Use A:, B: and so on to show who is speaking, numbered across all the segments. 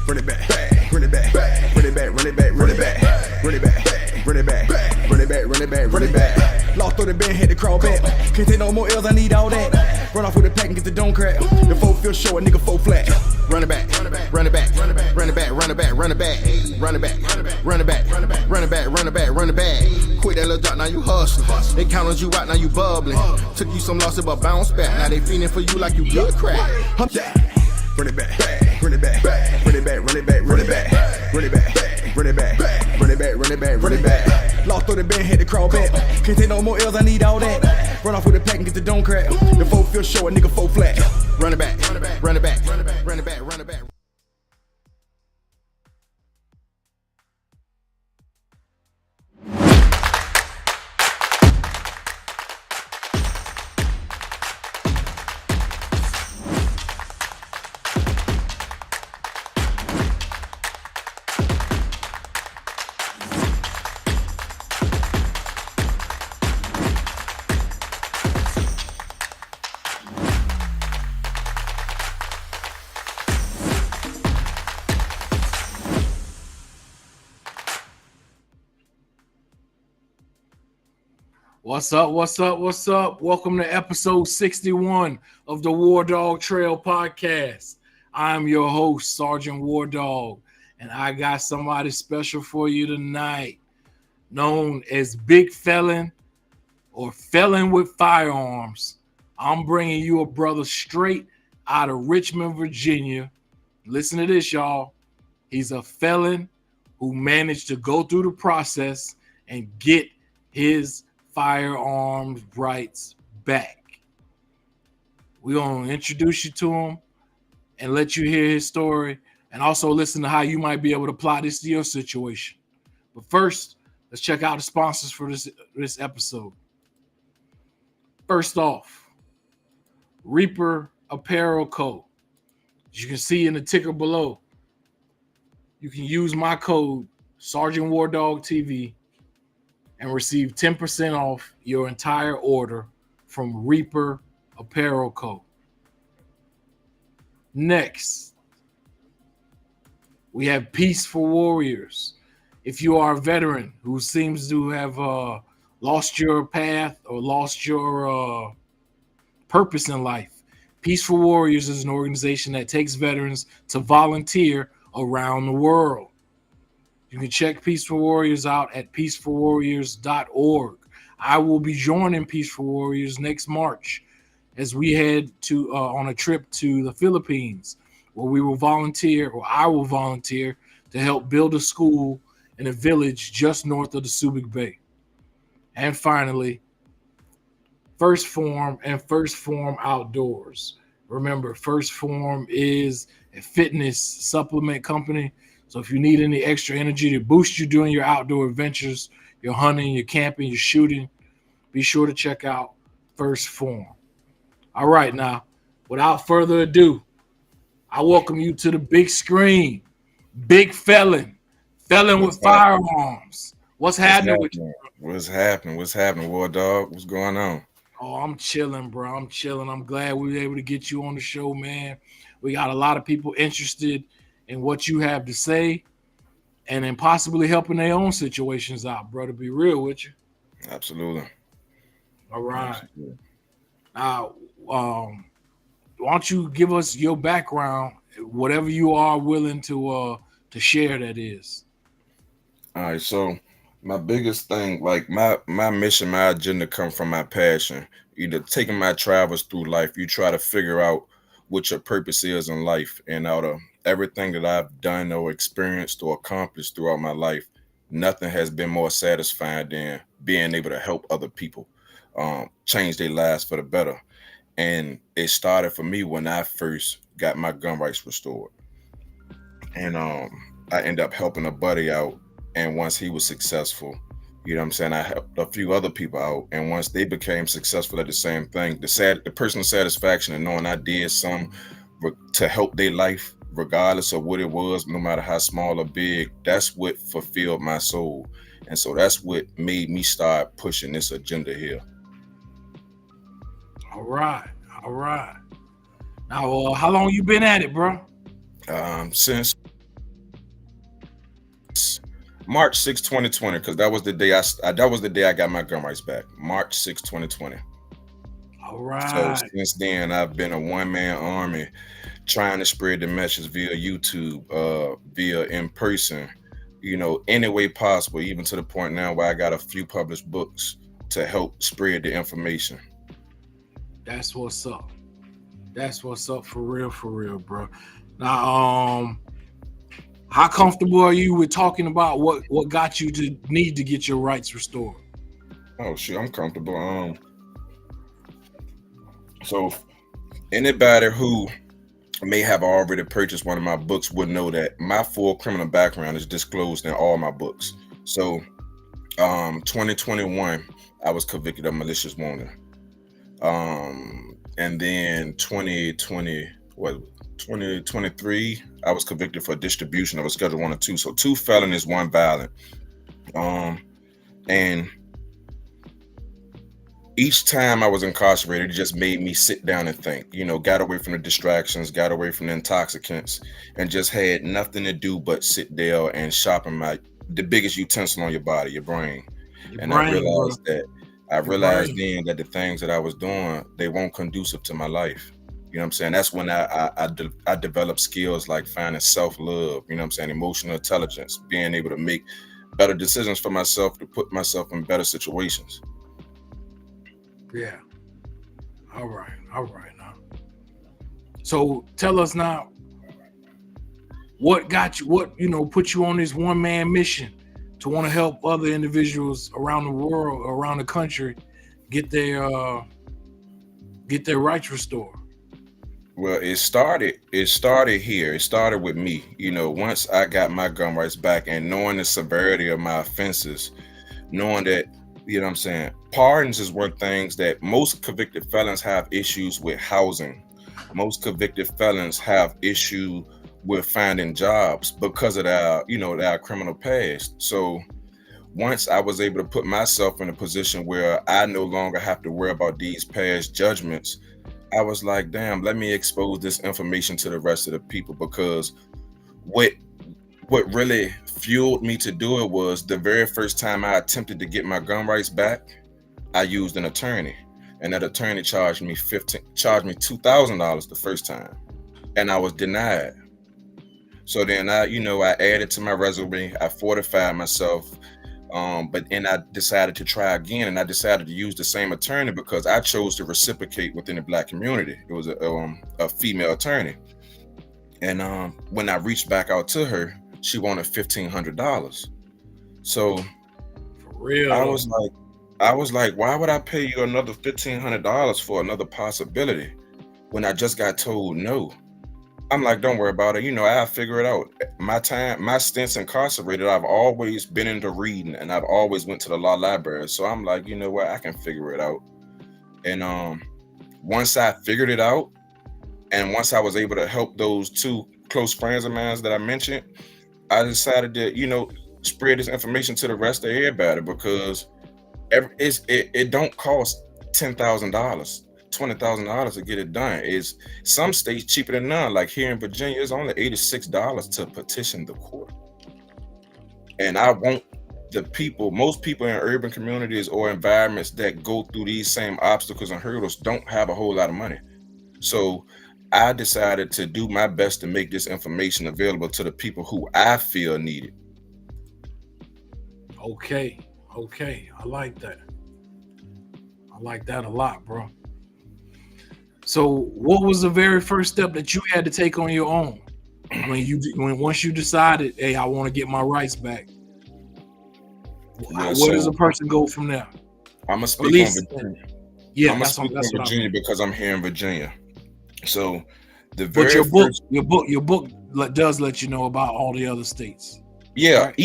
A: Run it back, run it back, run it back, run it back, run it back, run it back, run it back, run it back, run it back, run it back. Lost through the band, had to crawl back. Can't take no more L's, I need all that. Run off with a pack and get the dome crack. The 4 feel show, a nigga 4 flat. Run it back, run it back, run it back, run it back, run it back, run it back, run it back, run it back, run it back, run it back, run it back, run it back, run it back, run it back. Quit that little drop, now you hustling. They counted you out, now you bubbling. Took you some losses, but bounce back. Now they feeling for you like you good crack. Run it back, run it back, run it back, run it back, run it back, run it back, run it back, run it back, run it back, run it back. Lost through the band, had to crawl back. Can't take no more L's, I need all that. Run off with a pack and get the dome crack. The 4 feel show, a nigga 4 flat. Run it back, run it back, run it back, run it back, run it back, run it back.
B: What's up? What's up? What's up? Welcome to episode 61 of the WarDawg Trail podcast. I'm your host, Sergeant WarDawg, and I got somebody special for you tonight, known as Big Felon or Felon with Firearms. I'm bringing you a brother straight out of Richmond, Virginia. Listen to this, y'all. He's a felon who managed to go through the process and get his firearms rights back. We're going to introduce you to him and let you hear his story and also listen to how you might be able to apply this to your situation. But first, let's check out the sponsors for this episode. First off, Reaper Apparel Co. As you can see in the ticker below, you can use my code Sergeant WarDawg TV and receive 10% off your entire order from Reaper Apparel Co. Next, we have Peace for Warriors. If you are a veteran who seems to have lost your path or lost your purpose in life, Peace for Warriors is an organization that takes veterans to volunteer around the world. You can check Peace for Warriors out at peaceforwarriors.org. I will be joining Peace for Warriors next March as we head to on a trip to the Philippines, where we will volunteer, or I will volunteer, to help build a school in a village just north of the Subic Bay. And finally, First Form and First Form Outdoors. Remember, First Form is a fitness supplement company. So if you need any extra energy to boost you during your outdoor adventures, your hunting, your camping, your shooting, be sure to check out First Form. All right, now, without further ado, I welcome you to the big screen. Big Felon with Firearms. What's happening with you?
C: What's happening, WarDawg? What's going on?
B: Oh, I'm chilling, bro. I'm chilling. I'm glad we were able to get you on the show, man. We got a lot of people interested in what you have to say and in possibly helping their own situations out, bro, to be real with you.
C: Absolutely.
B: All right. Absolutely. Now, why don't you give us your background, whatever you are willing to share, that is.
C: All right, so my biggest thing, like my mission, my agenda come from my passion. Either taking my travels through life, you try to figure out what your purpose is in life, and out of everything that I've done or experienced or accomplished throughout my life, nothing has been more satisfying than being able to help other people change their lives for the better. And it started for me when I first got my gun rights restored. And I ended up helping a buddy out. And once he was successful, you know what I'm saying, I helped a few other people out. And once they became successful at the same thing, the personal satisfaction of knowing I did something to help their life, regardless of what it was, no matter how small or big, that's what fulfilled my soul. And so that's what made me start pushing this agenda here.
B: All right. Now, how long you been at it, bro?
C: Since March 6, 2020, because that was the day I got my gun rights back. March 6, 2020.
B: All
C: So
B: right.
C: since then, I've been a one-man army trying to spread the message via YouTube, via in person, any way possible, even to the point now where I got a few published books to help spread the information.
B: That's what's up. That's what's up for real, bro. Now, how comfortable are you with talking about what got you to need to get your rights restored?
C: Oh shit, I'm comfortable. So anybody who may have already purchased one of my books would know that my full criminal background is disclosed in all my books. So 2021, I was convicted of malicious wounding. And then 2023, I was convicted for distribution of a Schedule 1 or 2. So 2 felonies, 1 violent. And each time I was incarcerated, it just made me sit down and think, got away from the distractions, got away from the intoxicants, and just had nothing to do but sit there and sharpen the biggest utensil on your body, your brain. I realized then that the things that I was doing, they weren't conducive to my life. You know what I'm saying? That's when I developed skills like finding self-love, emotional intelligence, being able to make better decisions for myself, to put myself in better situations.
B: Yeah. All right now. So tell us now, what got you, put you on this one-man mission to want to help other individuals around the world, around the country, get their rights restored?
C: Well, it started here. It started with me. Once I got my gun rights back and knowing the severity of my offenses, knowing that, pardons is one things that most convicted felons have issues with housing. Most convicted felons have issue with finding jobs because of their criminal past. So once I was able to put myself in a position where I no longer have to worry about these past judgments, I was like, damn, let me expose this information to the rest of the people, because what really fueled me to do it was the very first time I attempted to get my gun rights back, I used an attorney, and that attorney charged me $2,000 the first time, and I was denied. So then I added to my resume, I fortified myself, but then I decided to try again, and I decided to use the same attorney because I chose to reciprocate within the Black community. It was a female attorney, and when I reached back out to her, she wanted $1,500. So
B: For real,
C: I was like, why would I pay you another $1,500 for another possibility when I just got told no? I'm like, don't worry about it. I'll figure it out. My stints incarcerated, I've always been into reading, and I've always went to the law library. So I'm like, you know what? I can figure it out. And once I figured it out, and once I was able to help those 2 close friends of mine that I mentioned, I decided to, spread this information to the rest of everybody, because it don't cost $10,000, $20,000 to get it done. Is some states cheaper than none. Like here in Virginia, it's only $86 to petition the court. And I want most people in urban communities or environments that go through these same obstacles and hurdles don't have a whole lot of money. So I decided to do my best to make this information available to the people who I feel need it.
B: Okay. I like that. I like that a lot, bro. So what was the very first step that you had to take on your own once you decided, hey, I want to get my rights back? Where does a person go from there?
C: I'm gonna speak on Virginia.
B: Yeah,
C: I'm gonna speak on Virginia because I'm here in Virginia. So your
B: book does let you know about all the other states.
C: Yeah, right?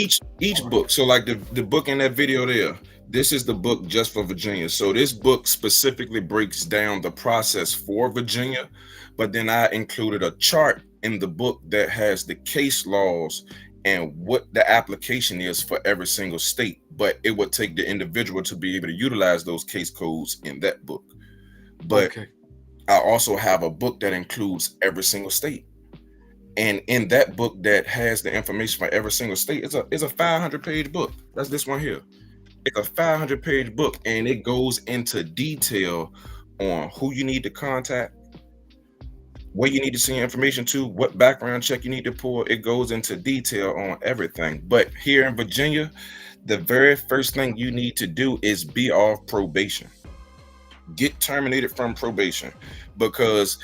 C: Each book. So like the book in that video there, this is the book just for Virginia. So this book specifically breaks down the process for Virginia, but then I included a chart in the book that has the case laws and what the application is for every single state. But it would take the individual to be able to utilize those case codes in that book. But I also have a book that includes every single state. And in that book that has the information for every single state, it's a 500-page book. That's this one here. It's a 500-page book, and it goes into detail on who you need to contact, where you need to send information to, what background check you need to pull. It goes into detail on everything. But here in Virginia, the very first thing you need to do is be off probation. Get terminated from probation, because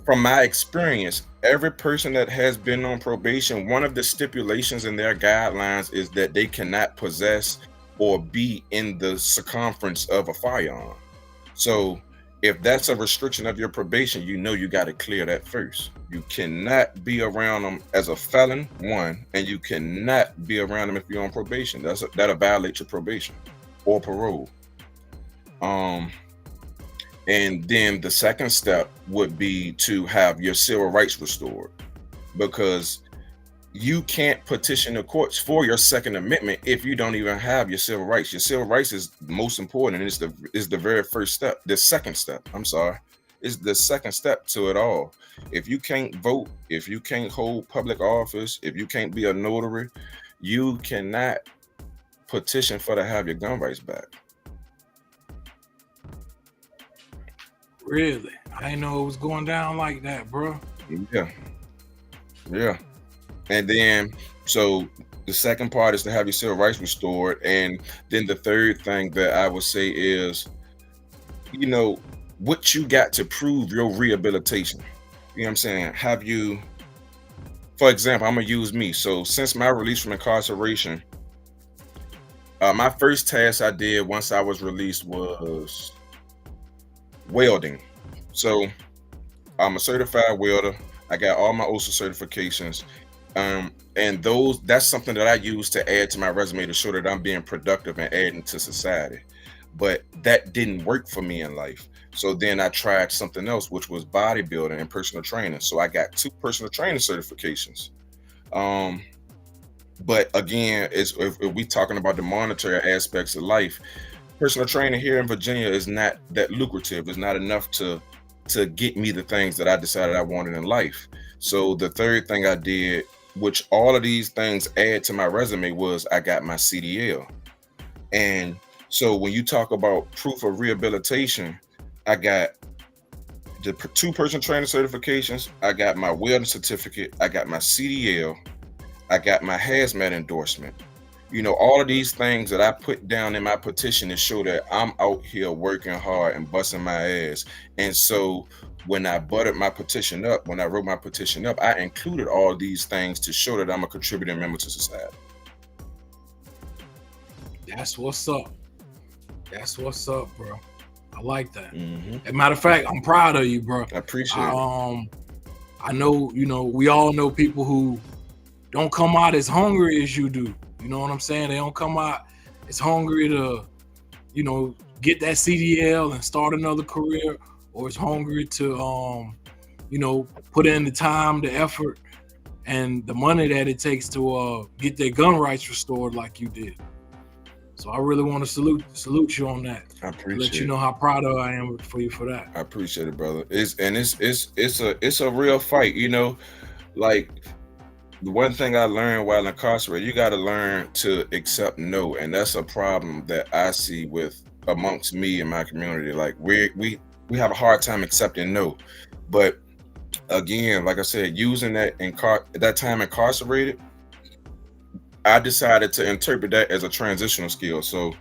C: from my experience, every person that has been on probation, one of the stipulations in their guidelines is that they cannot possess or be in the circumference of a firearm. So if that's a restriction of your probation, you got to clear that first. You cannot be around them as a felon, one, and you cannot be around them if you're on probation. That'll violate your probation or parole. And then the second step would be to have your civil rights restored, because you can't petition the courts for your Second Amendment if you don't even have your civil rights. Your civil rights is most important, and it's the very first step. The second step, I'm sorry, is the second step to it all. If you can't vote, if you can't hold public office, if you can't be a notary, you cannot petition for to have your gun rights back.
B: Really? I didn't know it was going down like that, bro.
C: Yeah. And then, so the second part is to have your civil rights restored. And then the third thing that I would say is, what you got to prove your rehabilitation. You know what I'm saying? Have you, for example, I'm going to use me. So since my release from incarceration, my first task I did once I was released was welding. So I'm a certified welder. I got all my OSHA certifications. And that's something that I use to add to my resume to show that I'm being productive and adding to society. But that didn't work for me in life. So then I tried something else, which was bodybuilding and personal training. So I got 2 personal training certifications. But again, if we talking about the monetary aspects of life, personal training here in Virginia is not that lucrative. It's not enough to get me the things that I decided I wanted in life. So the third thing I did, which all of these things add to my resume, was I got my CDL. And so when you talk about proof of rehabilitation, I got the 2 personal training certifications, I got my welding certificate, I got my CDL, I got my hazmat endorsement. All of these things that I put down in my petition to show that I'm out here working hard and busting my ass. And so when I wrote my petition up, I included all these things to show that I'm a contributing member to society.
B: That's what's up. That's what's up, bro. I like that.
C: Mm-hmm.
B: As a matter of fact, I'm proud of you, bro.
C: I appreciate it.
B: I know, we all know people who don't come out as hungry as you do. You know what I'm saying? They don't come out as hungry to, get that CDL and start another career, or as hungry to, put in the time, the effort, and the money that it takes to get their gun rights restored like you did. So I really want to salute you on that.
C: I appreciate
B: let you know how proud I am for you for that.
C: I appreciate it, brother. It's a real fight, like the one thing I learned while incarcerated, you got to learn to accept no. And that's a problem that I see amongst me and my community. Like we have a hard time accepting no. But again, like I said, using that time incarcerated, I decided to interpret that as a transitional skill. So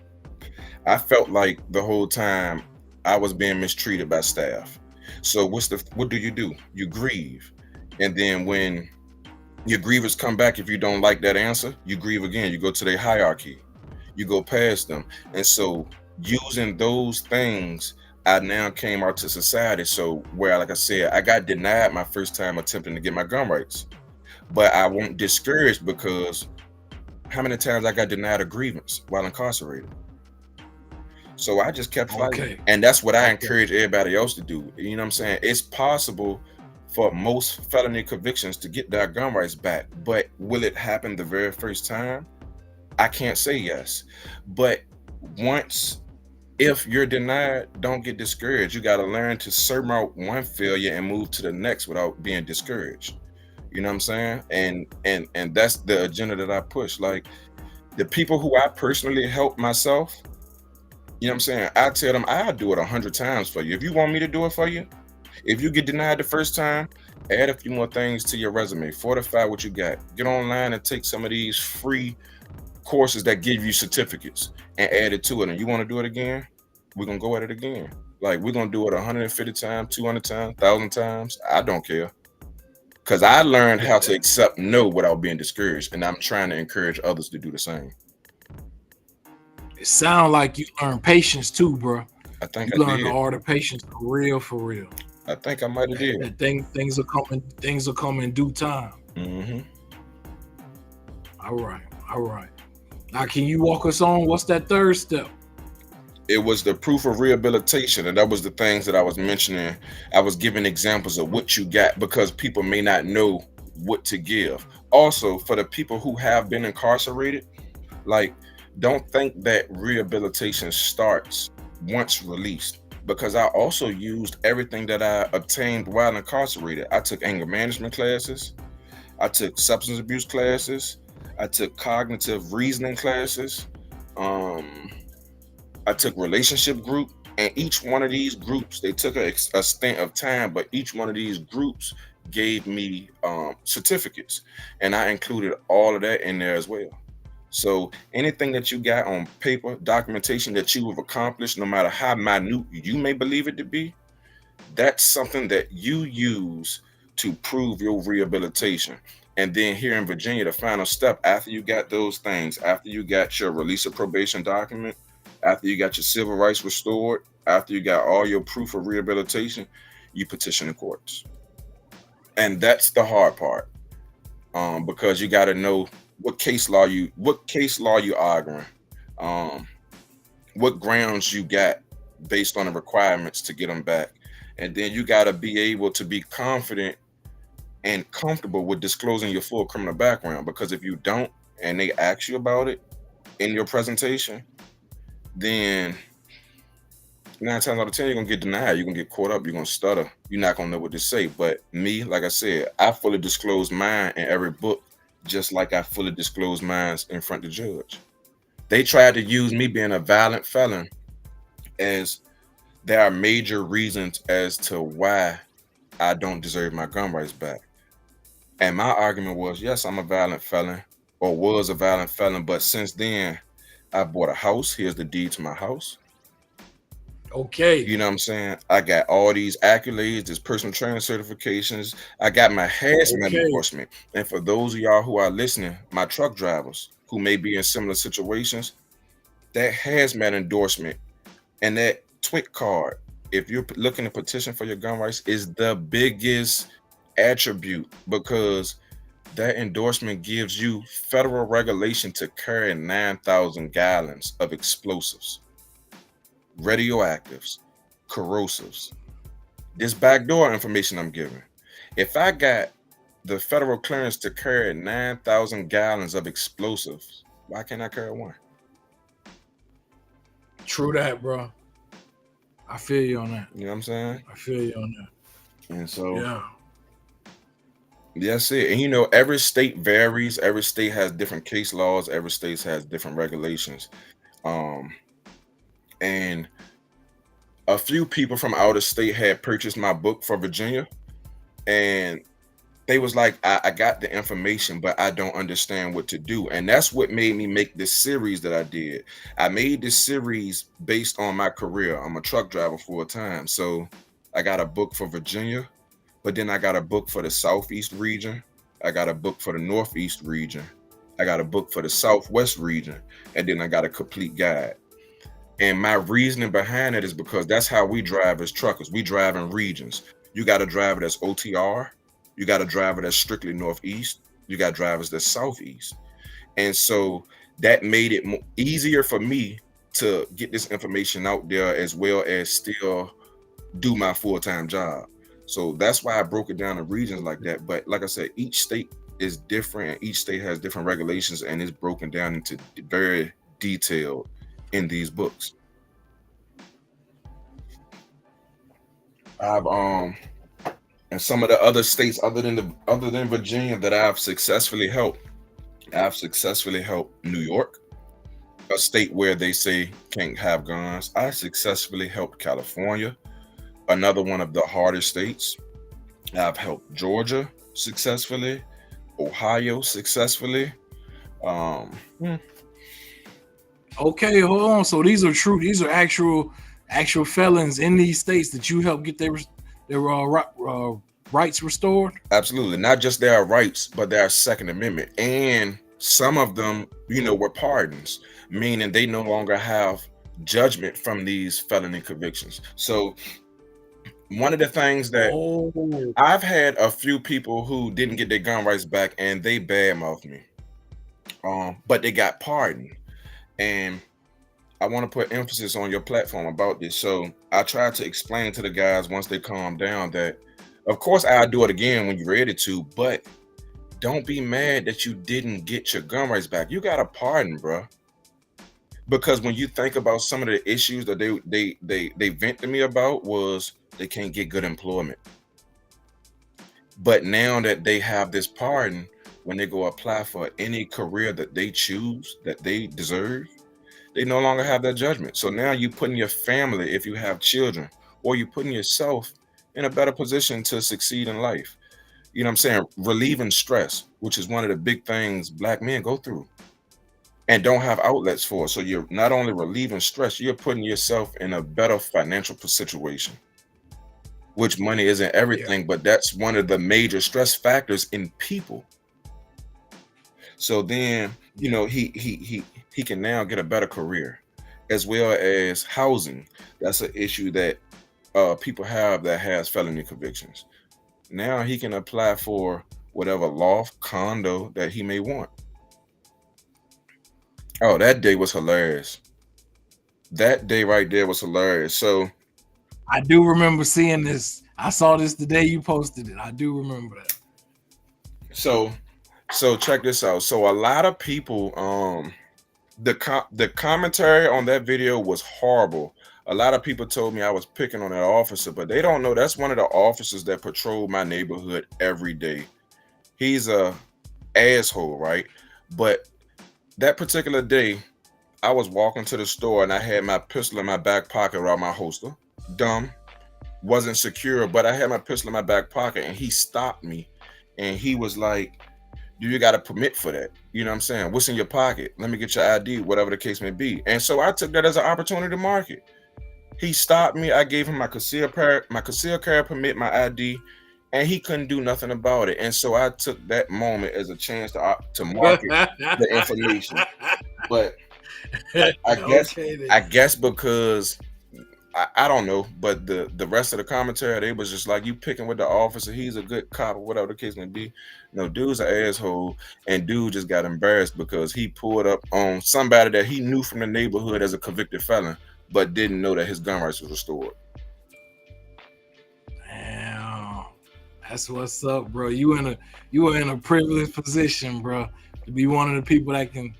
C: I felt like the whole time I was being mistreated by staff. So what do? You grieve. And then when your grievers come back, if you don't like that answer, you grieve again. You go to their hierarchy. You go past them. And so using those things, I now came out to society. So where, like I said, I got denied my first time attempting to get my gun rights. But I won't discourage, because how many times I got denied a grievance while incarcerated? So I just kept fighting.
B: Okay.
C: And that's what I encourage everybody else to do. You know what I'm saying? It's possible for most felony convictions to get their gun rights back. But will it happen the very first time? I can't say yes. But once If you're denied, don't get discouraged. You got to learn to surmount one failure and move to the next without being discouraged. You know what I'm saying? And that's the agenda that I push. Like the people who I personally help myself, you know what I'm saying? I tell them I'll do it 100 times for you. If you want me to do it for you, if you get denied the first time, add a few more things to your resume. Fortify what you got. Get online and take some of these free courses that give you certificates and add it to it. And you want to do it again? We're gonna go at it again. Like we're gonna do it 150 times, 200 times, 1,000 times. I don't care. Cause I learned how to accept no without being discouraged. And I'm trying to encourage others to do the same.
B: It sounds like you learned patience too, bro.
C: I think
B: You
C: I
B: learned the
C: did.
B: art of patience for real, for real.
C: I think I might have did.
B: That things will come in due time.
C: Mm-hmm.
B: All right. Now, can you walk us on? What's that third step?
C: It was the proof of rehabilitation, and that was the things that I was mentioning. I was giving examples of what you got because people may not know what to give. Also, for the people who have been incarcerated, like don't think that rehabilitation starts once released, because I also used everything that I obtained while incarcerated. I took anger management classes, I took substance abuse classes, I took cognitive reasoning classes, um I took relationship group, and each one of these groups they took a stint of time, but each one of these groups gave me certificates, and I included all of that in there as well. So anything that you got on paper, documentation that you have accomplished, no matter how minute you may believe it to be, that's something that you use to prove your rehabilitation. And then here in Virginia, the final step after you got those things, after you got your release of probation document, after you got your civil rights restored, after you got all your proof of rehabilitation, you petition the courts. And that's the hard part. Because you got to know what case law you arguing, um, what grounds you got based on the requirements to get them back. And then you got to be able to be confident and comfortable with disclosing your full criminal background, because if you don't and they ask you about it in your presentation, then 9 times out of 10 you're gonna get denied, you're gonna get caught up, you're gonna stutter, you're not gonna know what to say. But me, like I said, I fully disclose mine in every book, just like I fully disclose mine in front of the judge. They tried to use me being a violent felon as there are major reasons as to why I don't deserve my gun rights back. And my argument was, yes, I'm a violent felon, or was a violent felon, but since then, I bought a house. Here's the deed to my house.
B: Okay.
C: You know what I'm saying? I got all these accolades, these personal training certifications. I got my hazmat
B: Okay.
C: endorsement. And for those of y'all who are listening, my truck drivers who may be in similar situations, that hazmat endorsement and that TWIC card, if you're looking to petition for your gun rights, is the biggest attribute, because that endorsement gives you federal regulation to carry 9,000 gallons of explosives, radioactives, corrosives. This backdoor information I'm giving. If I got the federal clearance to carry 9,000 gallons of explosives, why can't I carry one?
B: True that, bro. I feel you on that.
C: You know what I'm saying?
B: I feel you on that.
C: And so
B: Yeah.
C: that's it. And you know, every state varies. Every state has different case laws. Every state has different regulations. Um, and a few people from out of state had purchased my book for Virginia, and they was like, I got the information, but I don't understand what to do. And that's what made me make this series that I did. I made this series based on my career. I'm a truck driver full time. So I got a book for Virginia, but then I got a book for the Southeast region. I got a book for the Northeast region. I got a book for the Southwest region. And then I got a complete guide. And my reasoning behind it is because that's how we drive as truckers. We drive in regions. You got a driver that's OTR. You got a driver that's strictly Northeast. You got drivers that's Southeast. And so that made it easier for me to get this information out there, as well as still do my full-time job. So that's why I broke it down to regions like that. But like I said, each state is different, and each state has different regulations, and it's broken down into very detailed in these books. I've and some of the other states other than Virginia that I've successfully helped. I've successfully helped New York, a state where they say can't have guns. I successfully helped California, another one of the hardest states. I've helped Georgia successfully, Ohio successfully. Hmm.
B: Okay, hold on. So these are true. These are actual felons in these states that you help get their rights restored.
C: Absolutely, not just their rights, but their Second Amendment, and some of them, were pardons, meaning they no longer have judgment from these felony convictions. So one of the things that
B: Oh,
C: I've had a few people who didn't get their gun rights back, and they badmouthed me, but they got pardoned, and I want to put emphasis on your platform about this. So I tried to explain to the guys once they calm down that, of course, I'll do it again when you're ready to, but don't be mad that you didn't get your gun rights back. You got a pardon, bro. Because when you think about some of the issues that they vent to me about was they can't get good employment. But now that they have this pardon, when they go apply for any career that they choose, that they deserve, they no longer have that judgment. So now you putting your family, if you have children, or you putting yourself in a better position to succeed in life. You know what I'm saying? Relieving stress, which is one of the big things Black men go through and don't have outlets for. So you're not only relieving stress, you're putting yourself in a better financial situation, which money isn't everything, but that's one of the major stress factors in people. So then, he can now get a better career, as well as housing. That's an issue that people have that has felony convictions. Now he can apply for whatever loft, condo that he may want. Oh, that day was hilarious. That day right there was hilarious. So
B: I do remember seeing this. I saw this the day you posted it. I do remember that.
C: So check this out. So a lot of people, the commentary on that video was horrible. A lot of people told me I was picking on that officer, but they don't know that's one of the officers that patrol my neighborhood every day. He's a asshole, right? But that particular day, I was walking to the store and I had my pistol in my back pocket around my holster. Dumb, wasn't secure, but I had my pistol in my back pocket, and he stopped me, and he was like, do you got a permit for that? You know what I'm saying? What's in your pocket? Let me get your ID, whatever the case may be. And so I took that as an opportunity to market. He stopped me. I gave him my concealed carry permit, my ID, and he couldn't do nothing about it. And so I took that moment as a chance to market the information. But I guess because I don't know, but the rest of the commentary, they was just like, you picking with the officer, he's a good cop, or whatever the case may be. No, dude's an asshole, and dude just got embarrassed because he pulled up on somebody that he knew from the neighborhood as a convicted felon, but didn't know that his gun rights was restored.
B: Damn, that's what's up, bro. You are in a privileged position, bro, to be one of the people that can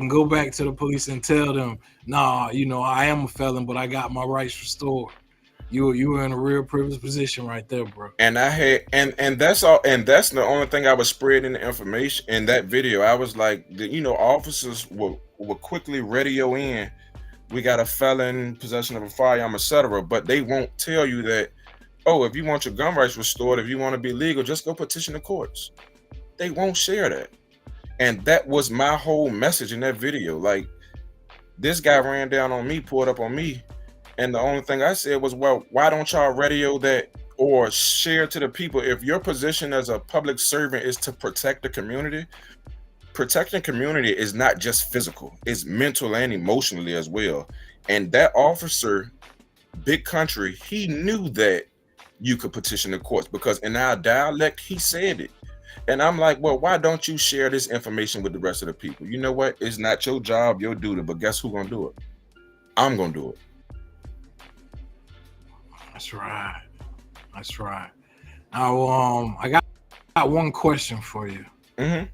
B: go back to the police and tell them, nah, I am a felon, but I got my rights restored. You were in a real privileged position right there, bro.
C: And I had and that's all, and that's the only thing I was spreading the information in that video. I was like, officers will quickly radio in, we got a felon, possession of a firearm, etc. But they won't tell you that, oh, if you want your gun rights restored, if you want to be legal, just go petition the courts. They won't share that. And that was my whole message in that video. Like, this guy ran down on me, pulled up on me, and the only thing I said was, well, why don't y'all radio that or share to the people? If your position as a public servant is to protect the community, protecting community is not just physical, it's mental and emotionally as well. And that officer, big country, he knew that you could petition the courts because in our dialect, he said it. And I'm like, well, why don't you share this information with the rest of the people? You know what? It's not your job, your duty, but guess who's gonna do it? I'm gonna do it.
B: That's right. Now, I got one question for you.
C: Mm-hmm.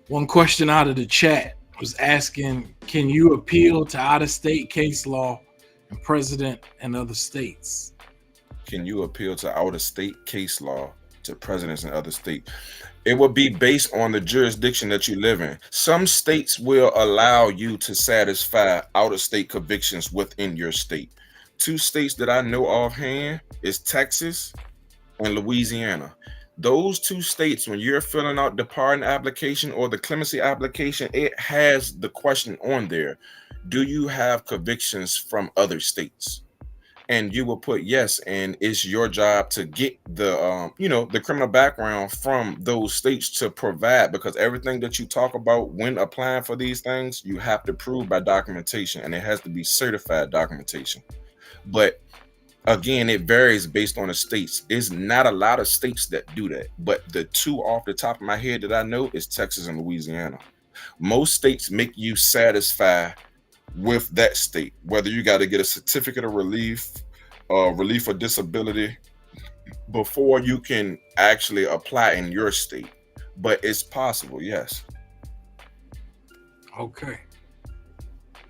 B: One question out of the chat was asking, can you appeal to out-of-state case law and president in other states?
C: Can you appeal to out-of-state case law to presidents in other states? It will be based on the jurisdiction that you live in. Some states will allow you to satisfy out-of-state convictions within your state. Two states that I know offhand is Texas and Louisiana. Those two states, when you're filling out the pardon application or the clemency application, it has the question on there: do you have convictions from other states? And you will put yes, and it's your job to get the the criminal background from those states to provide, because everything that you talk about when applying for these things, you have to prove by documentation, and it has to be certified documentation. But again, it varies based on the states. It's not a lot of states that do that, but the two off the top of my head that I know is Texas and Louisiana. Most states make you satisfy with that state, whether you got to get a certificate of relief or disability before you can actually apply in your state. But it's possible, yes.
B: Okay,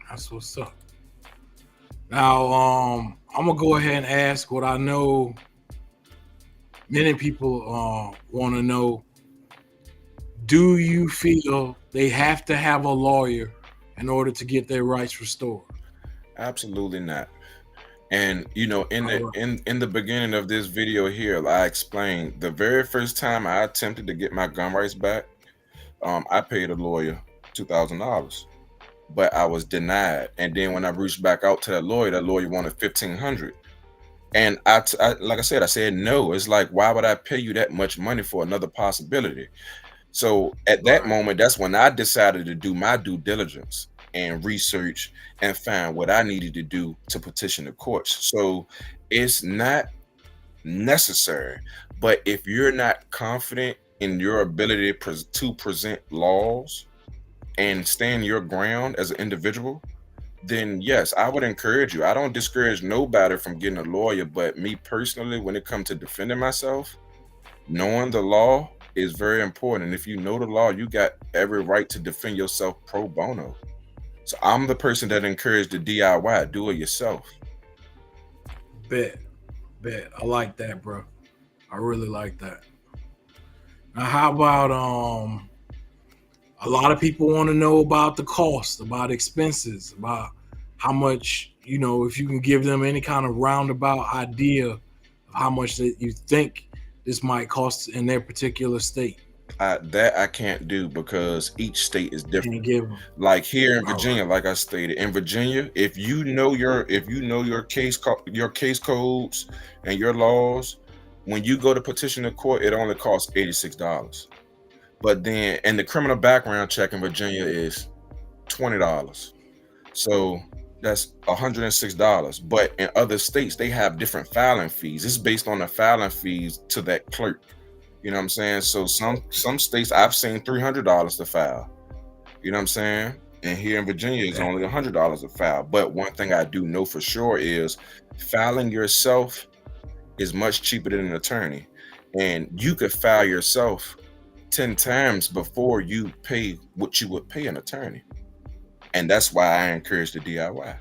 B: that's what's up. Now, I'm gonna go ahead and ask what I know many people want to know. Do you feel they have to have a lawyer in order to get their rights restored?
C: Absolutely not. And in the beginning of this video here, I explained the very first time I attempted to get my gun rights back, I paid a lawyer $2,000, but I was denied. And then when I reached back out to that lawyer wanted $1,500. And I like I said no. It's like, why would I pay you that much money for another possibility? So at that moment, that's when I decided to do my due diligence and research and find what I needed to do to petition the courts. So it's not necessary, but if you're not confident in your ability to present laws and stand your ground as an individual, then yes, I would encourage you. I don't discourage nobody from getting a lawyer, but me personally, when it comes to defending myself, knowing the law is very important. And if you know the law, you got every right to defend yourself pro bono. So I'm the person that encouraged the DIY, do it yourself.
B: Bet. I like that, bro. I really like that. Now, how about a lot of people want to know about the cost, about expenses, about how much, if you can give them any kind of roundabout idea of how much that you think this might cost in their particular state.
C: That I can't do, because each state is different.
B: Give them.
C: Like here in Virginia, like I stated, in Virginia, if you know your case codes and your laws, when you go to petition the court, it only costs $86. But then, and the criminal background check in Virginia is $20. So that's $106. But in other states, they have different filing fees. It's based on the filing fees to that clerk. You know what I'm saying? So some states I've seen $300 to file. You know what I'm saying? And here in Virginia, it's only $100 to file. But one thing I do know for sure is filing yourself is much cheaper than an attorney. And you could file yourself 10 times before you pay what you would pay an attorney. And that's why I encourage the DIY.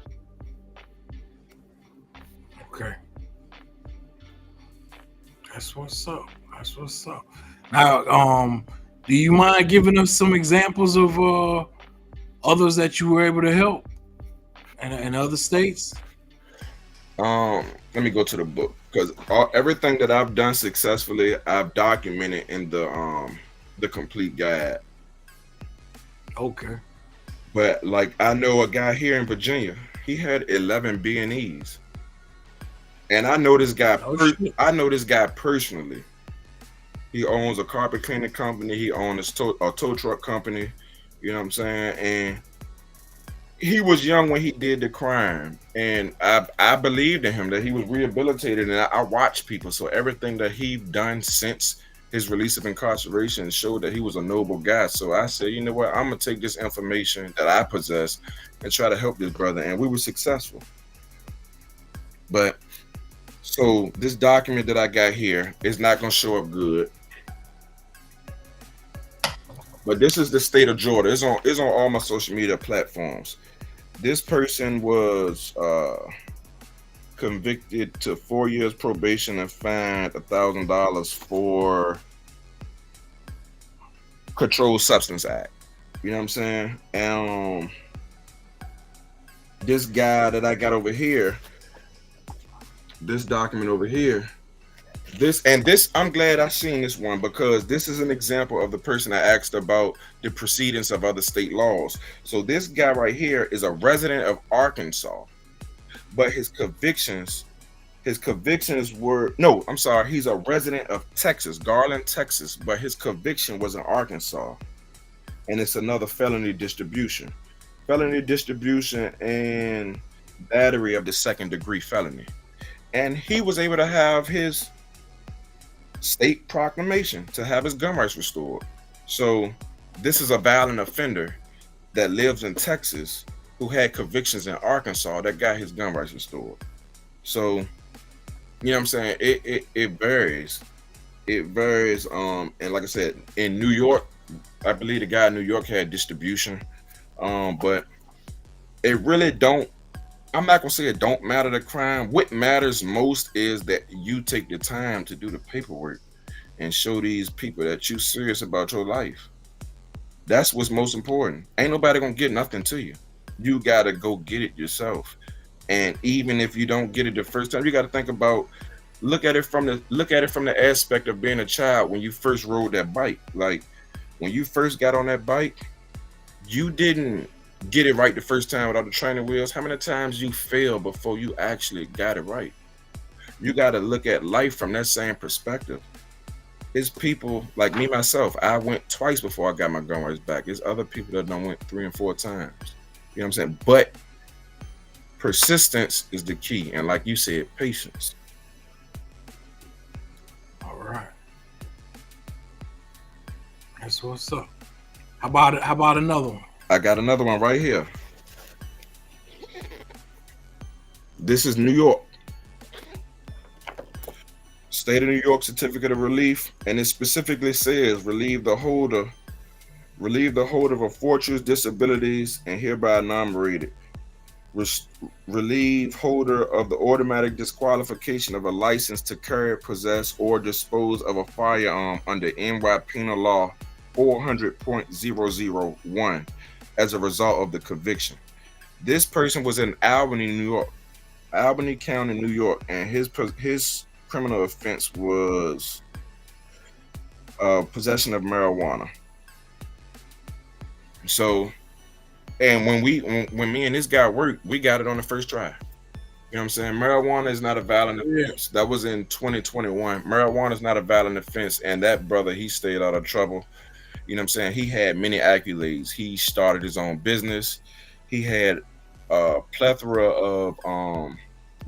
B: Okay. That's what's up. Now, do you mind giving us some examples of others that you were able to help in other states?
C: Let me go to the book, because everything that I've done successfully, I've documented in the complete guide.
B: Okay.
C: But like, I know a guy here in Virginia, he had 11 B&Es. And I know this guy. I know this guy personally. He owns a carpet cleaning company. He owns a tow truck company. You know what I'm saying? And he was young when he did the crime. And I believed in him that he was rehabilitated. And I watched people. So everything that he done since his release of incarceration showed that he was a noble guy. So I said, you know what? I'm going to take this information that I possess and try to help this brother. And we were successful. But so this document that I got here is not going to show up good. But this is the state of Georgia. It's on all my social media platforms. This person was convicted to 4 years probation and fined $1,000 for Controlled Substance Act. You know what I'm saying? And this guy that I got over here, this document over here, this I'm glad I seen this one, because this is an example of the person I asked about the precedence of other state laws. So this guy right here is a resident of Arkansas, but his convictions were, no, I'm sorry, he's a resident of Texas, Garland, Texas, but his conviction was in Arkansas, and it's another felony distribution and battery of the 2nd degree felony. And he was able to have his state proclamation to have his gun rights restored. So this is a violent offender that lives in Texas who had convictions in Arkansas that got his gun rights restored. So, you know what I'm saying? It varies. And like I said, in New York, I believe the guy in New York had distribution. But it really don't, I'm not gonna say it don't matter the crime. What matters most is that you take the time to do the paperwork and show these people that you're serious about your life. That's what's most important. Ain't nobody gonna get nothing to you. You gotta go get it yourself. And even if you don't get it the first time, you gotta think about, look at it from the aspect of being a child when you first rode that bike. Like when you first got on that bike, you didn't get it right the first time without the training wheels. How many times you failed before you actually got it right? You got to look at life from that same perspective. It's people like me, myself. I went twice before I got my gun rights back. There's other people that done went 3 and 4 times. You know what I'm saying? But persistence is the key. And like you said, patience.
B: All right. That's what's up. How about another one?
C: I got another one right here. This is New York. State of New York Certificate of Relief, and it specifically says relieve the holder of a fortuitous disabilities and hereby enumerated. Relieve holder of the automatic disqualification of a license to carry, possess, or dispose of a firearm under NY Penal Law 400.001 as a result of the conviction. This person was in Albany, New York, Albany County, New York, and his criminal offense was possession of marijuana. So, and when me and this guy worked, we got it on the first try. You know what I'm saying? Marijuana is not a violent offense. That was in 2021. Marijuana is not a violent offense, and that brother, he stayed out of trouble. You know what I'm saying? He had many accolades. He started his own business. He had a plethora of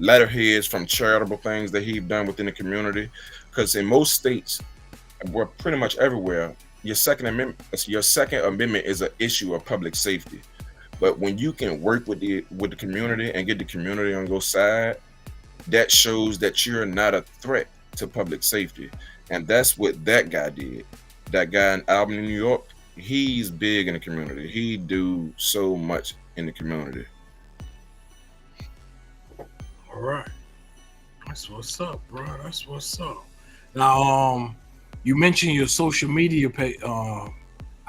C: letterheads from charitable things that he'd done within the community. Because in most states, well, pretty much everywhere, your Second Amendment is an issue of public safety. But when you can work with the community and get the community on your side, that shows that you're not a threat to public safety. And that's what that guy did. That guy in Albany, New York, he's big in the community. He do so much in the community.
B: All right. That's what's up, bro. That's what's up. Now, you mentioned your social media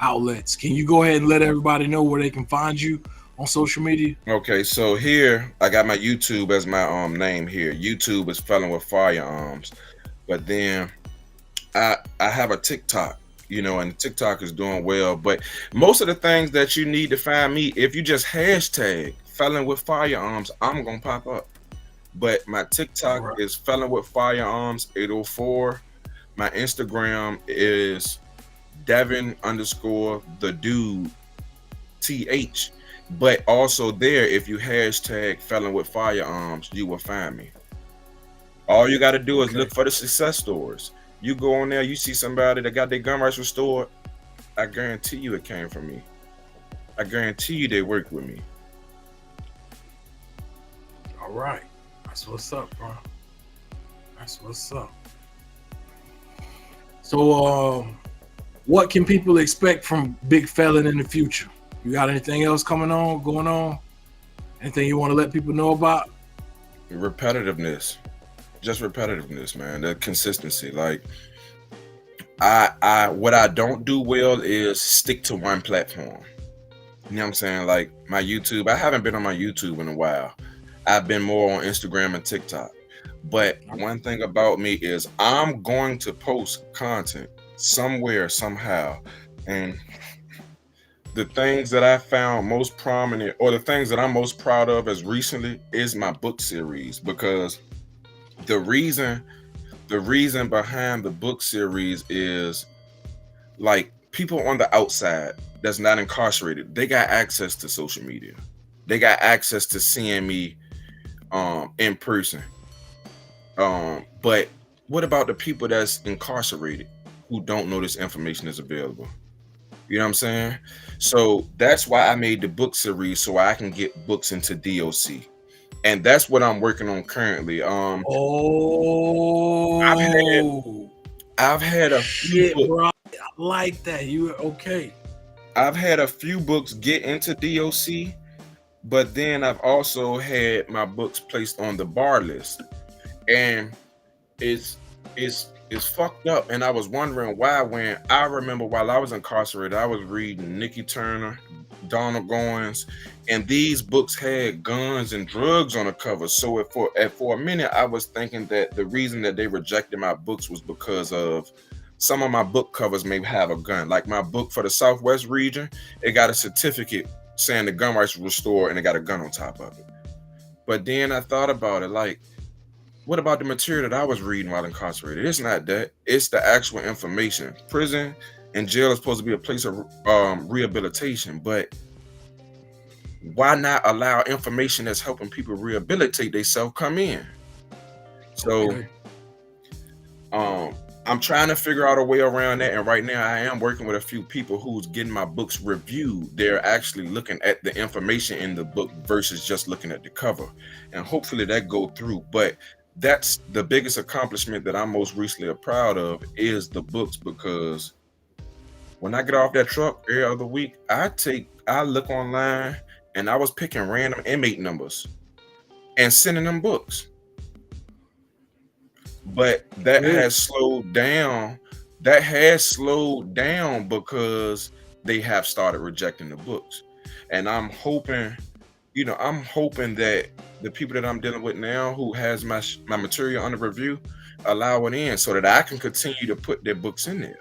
B: outlets. Can you go ahead and let everybody know where they can find you on social media? Okay,
C: so here I got my YouTube as my name here. YouTube is Felon with Firearms. But then I have a TikTok, you know, and TikTok is doing well. But most of the things that you need to find me, if you just hashtag Felon with Firearms, I'm gonna pop up. But my TikTok is Felon with Firearms 804. My Instagram is Devin_the_dude TH. But also there, if you hashtag Felon with Firearms, you will find me. All you got to do is look for the success stories. You go on there, you see somebody that got their gun rights restored, I guarantee you it came from me. I guarantee you they worked with me.
B: All right. That's what's up, bro. That's what's up. So, what can people expect from Big Felon in the future? You got anything else going on? Anything you want to let people know about?
C: repetitiveness, just repetitiveness, man. The consistency. Like I what I don't do well is stick to one platform. You know what I'm saying? Like my YouTube, I haven't been on my YouTube in a while. I've been more on Instagram and TikTok. But one thing about me is I'm going to post content somewhere, somehow. And the things that I found most prominent, or the things that I'm most proud of as recently, is my book series. Because the reason the reason behind the book series is, like, people on the outside that's not incarcerated, they got access to social media. They got access to seeing me in person. But what about the people that's incarcerated who don't know this information is available? You know what I'm saying? So that's why I made the book series, so I can get books into DOC. And that's what I'm working on currently. I've had
B: Oh
C: I've had a few
B: shit,
C: books.
B: bro. I like that. You okay?
C: I've had a few books get into DOC, but then I've also had my books placed on the bar list. And it's it's fucked up. And I was wondering why. When I remember, while I was incarcerated, I was reading Nikki Turner, Donald Goins, and these books had guns and drugs on the cover. So for a minute, I was thinking that the reason that they rejected my books was because of some of my book covers may have a gun. Like my book for the Southwest region, it got a certificate saying the gun rights were restored, and it got a gun on top of it. But then I thought about it, like, what about the material that I was reading while incarcerated? It's not that. It's the actual information. Prison and jail is supposed to be a place of rehabilitation, but why not allow information that's helping people rehabilitate themselves come in? So
B: Okay.
C: I'm trying to figure out a way around that. And right now I am working with a few people who's getting my books reviewed. They're actually looking at the information in the book versus just looking at the cover. And hopefully that go through. But that's the biggest accomplishment that I'm most recently proud of, is the books, because when I get off that truck every other week, I look online and I was picking random inmate numbers and sending them books. But that
B: Good.
C: has slowed down. That has slowed down because they have started rejecting the books. And I'm hoping, I'm hoping that the people that I'm dealing with now, who has my material under review, allow it in so that I can continue to put their books in there.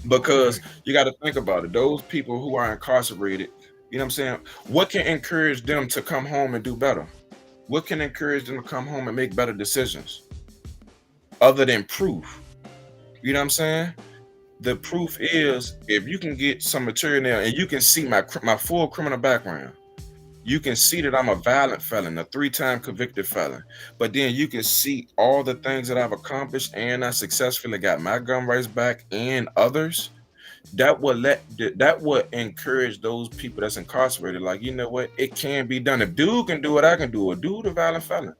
C: Because you got to think about it. Those people who are incarcerated, you know what I'm saying? What can encourage them to come home and do better? What can encourage them to come home and make better decisions other than proof? You know what I'm saying? The proof is, if you can get some material now and you can see my full criminal background, you can see that I'm a violent felon, a 3-time convicted felon. But then you can see all the things that I've accomplished, and I successfully got my gun rights back and others. That would encourage those people that's incarcerated. Like, you know what? It can be done. If dude can do it, I can do it. Dude, a violent felon.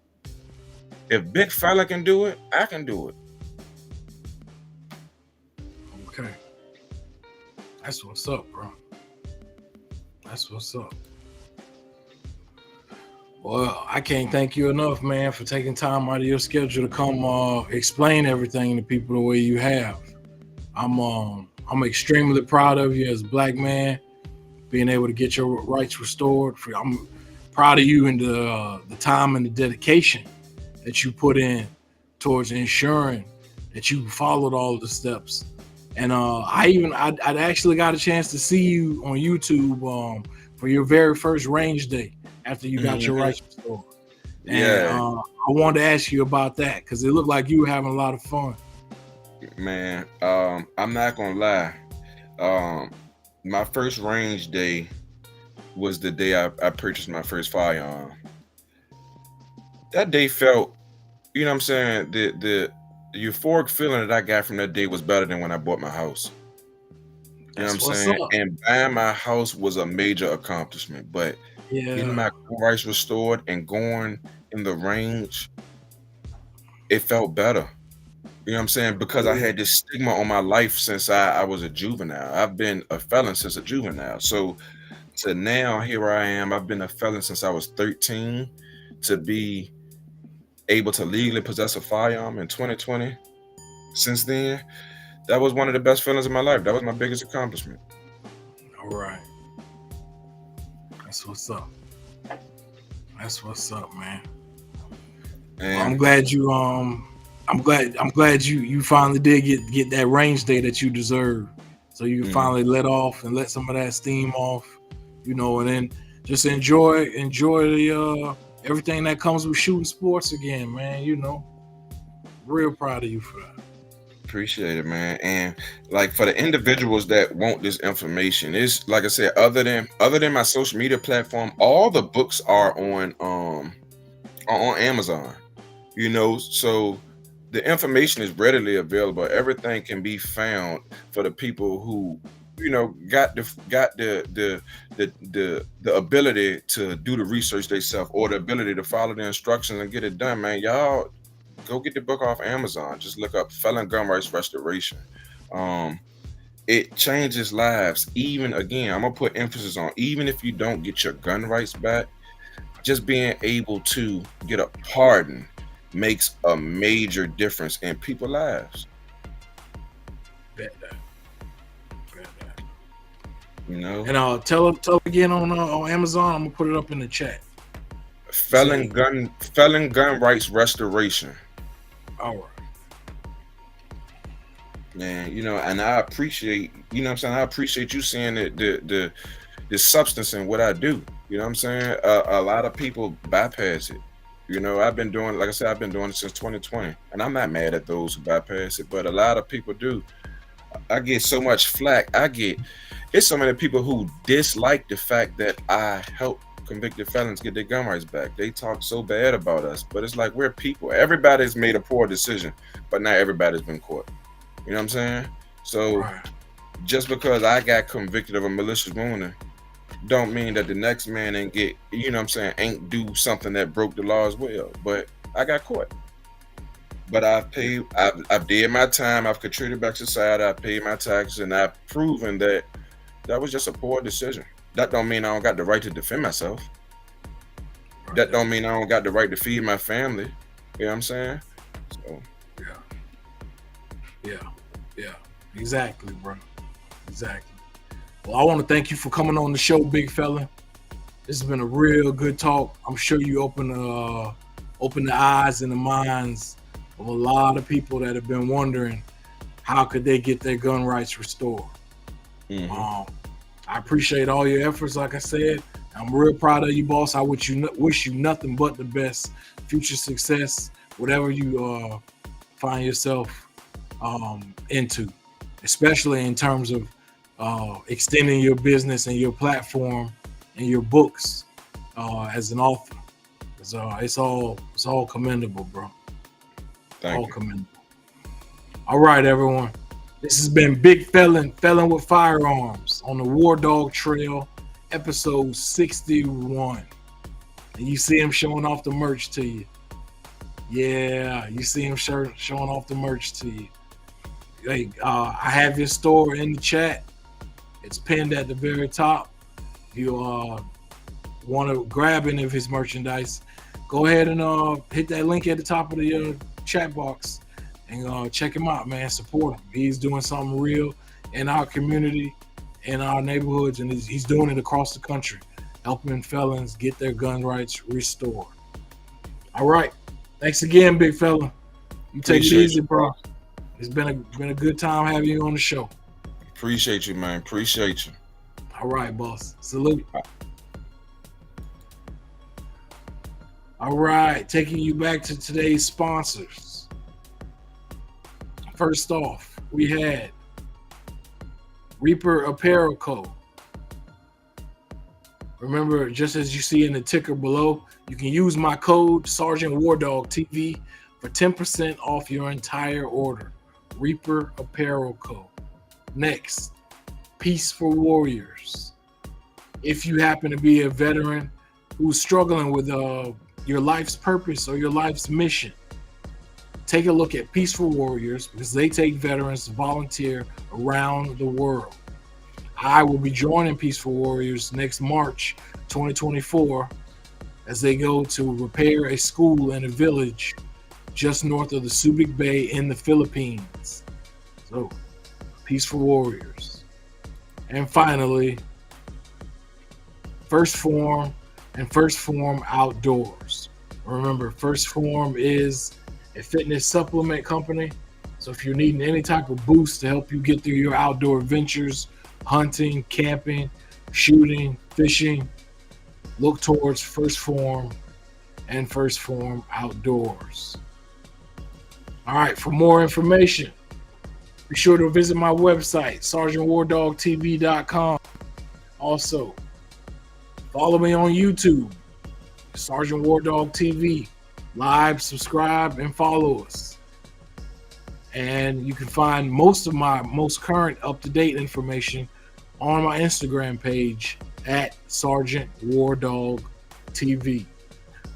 C: If big fella can do it, I can do it.
B: Okay. That's what's up, bro. That's what's up. Well, I can't thank you enough, man, for taking time out of your schedule to come explain everything to people the way you have. I'm extremely proud of you as a black man, being able to get your rights restored. I'm proud of you and the time and the dedication that you put in towards ensuring that you followed all of the steps. And I'd actually got a chance to see you on YouTube for your very first range day after you got your rights restored. And
C: Yeah,
B: I wanted to ask you about that because it looked like you were having a lot of fun.
C: man. I'm not gonna lie. My first range day was the day I purchased my first firearm. That day felt, you know what I'm saying, the euphoric feeling that I got from that day was better than when I bought my house. You know what I'm
B: That's what's
C: saying?
B: up.
C: And buying my house was a major accomplishment, but getting
B: Yeah.
C: my gun rights restored and going in the range, it felt better. You know what I'm saying? Because I had this stigma on my life since I was a juvenile. I've been a felon since a juvenile. So to now, here I am. I've been a felon since I was 13. to be able to legally possess a firearm in 2020, since then, that was one of the best feelings of my life. That was my biggest accomplishment.
B: All right. That's what's up. That's what's up, man.
C: And
B: I'm glad you finally did get that range day that you deserve. So you can finally let off and let some of that steam off, and then just enjoy the everything that comes with shooting sports again, man. Real proud of you for that.
C: appreciate it, man. And like for the individuals that want this information, it's like I said, other than my social media platform, all the books are on Amazon. So the information is readily available. Everything can be found for the people who got the ability to do the research themselves, or the ability to follow the instructions and get it done. Man, y'all go get the book off Amazon. Just look up Felon Gun Rights Restoration. It changes lives. Even, again, I'm gonna put emphasis on, even if you don't get your gun rights back, just being able to get a pardon makes a major difference in people's lives.
B: Bet that.
C: And
B: tell again on Amazon. I'm gonna put it up in the chat.
C: Felon Gun Rights Restoration.
B: All right.
C: Man, and I appreciate, I appreciate you seeing the substance in what I do. You know what I'm saying? A lot of people bypass it. I've been doing, like I said, I've been doing it since 2020, and I'm not mad at those who bypass it, but a lot of people do. I get so much flack. It's so many people who dislike the fact that I help convicted felons get their gun rights back. They talk so bad about us, but it's like, we're people. Everybody's made a poor decision, but not everybody's been caught. You know what I'm saying? So just because I got convicted of a malicious wounding, don't mean that the next man ain't get, ain't do something that broke the law as well. But I got caught. But I've did my time. I've contributed back to society. I've paid my taxes, and I've proven that was just a poor decision. That don't mean I don't got the right to defend myself. That don't mean I don't got the right to feed my family. You know what I'm saying? So
B: yeah, exactly, bro. Exactly. Well, I want to thank you for coming on the show, big fella. This has been a real good talk. I'm sure you open the eyes and the minds of a lot of people that have been wondering how could they get their gun rights restored. I appreciate all your efforts. Like I said, I'm real proud of you, boss. I wish you nothing but the best, future success, whatever you find yourself into, especially in terms of extending your business and your platform and your books as an author. It's all commendable, bro.
C: Thank you.
B: Commendable. All right, everyone. This has been Big Felon with Firearms on the WarDawg Trail, episode 61. And you see him showing off the merch to you. Yeah, you see him showing off the merch to you. Hey, I have his store in the chat. It's pinned at the very top. If you want to grab any of his merchandise, go ahead and hit that link at the top of the chat box and check him out, man. Support him. He's doing something real in our community, in our neighborhoods, and he's doing it across the country, helping felons get their gun rights restored. All right. Thanks again, big fella. You take it easy, bro. It's been a good time having you on the show.
C: Appreciate you, man. Appreciate you.
B: All right, boss. Salute. All right, taking you back to today's sponsors. First off, we had Reaper Apparel Co. Remember, just as you see in the ticker below, you can use my code Sergeant WarDawg TV for 10% off your entire order. Reaper Apparel Co. Next, Peace for Warriors. If you happen to be a veteran who's struggling with your life's purpose or your life's mission, take a look at Peace for Warriors, because they take veterans to volunteer around the world. I will be joining Peace for Warriors next March 2024 as they go to repair a school in a village just north of the Subic Bay in the Philippines. So, peaceful warriors. And finally, First Form and First Form Outdoors. Remember, First Form is a fitness supplement company. So if you're needing any type of boost to help you get through your outdoor adventures, hunting, camping, shooting, fishing, look towards First Form and First Form Outdoors. All right, for more information, be sure to visit my website, SergeantWarDawgTV.com. Also, follow me on YouTube, Sergeant WarDawg TV. Like, subscribe, and follow us. And you can find most of my most current up-to-date information on my Instagram page at Sergeant WarDawg TV.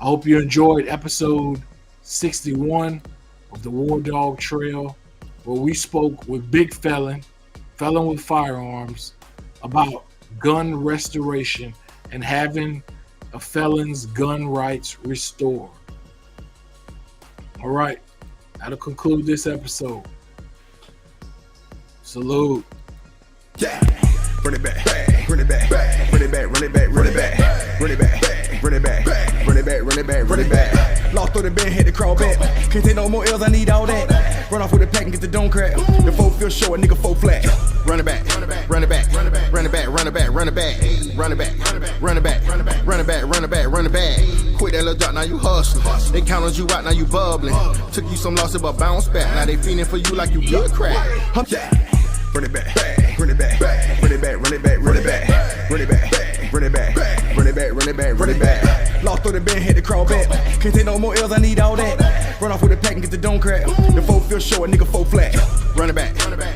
B: I hope you enjoyed episode 61 of the WarDawg Trail, where we spoke with Big Felon with firearms, about gun restoration and having a felon's gun rights restored. All right, that'll conclude this episode. Salute.
A: Yeah. Run it back, run it back, run it back, run it back, run it back, run it back, run it back, run it back, run it back, run it back. Lost through the bend, had to crawl back. Can't take no more L's, I need all that. Run off with a pack and get the dome crack. The 4 feel short, nigga 4 flat. Run it back, run it back, run it back, run it back, run it back, run it back, run it back, run it back, run it back, run it back, run it back, run it back, run it back. Quit that little drop, now you hustling. They counted you out, now you bubbling. Took you some losses, but bounce back. Now they feeling for you like you good crack. Run it back, run it back, run it back, run it back, run it back, run it back, run it back, run it back, run it back, run it back. Lost through the bend, had to crawl back. Can't take no more L's, I need all that. Run off with a pack and get the dome crack. The 4 feel short, nigga 4 flat. Run it back, run it back.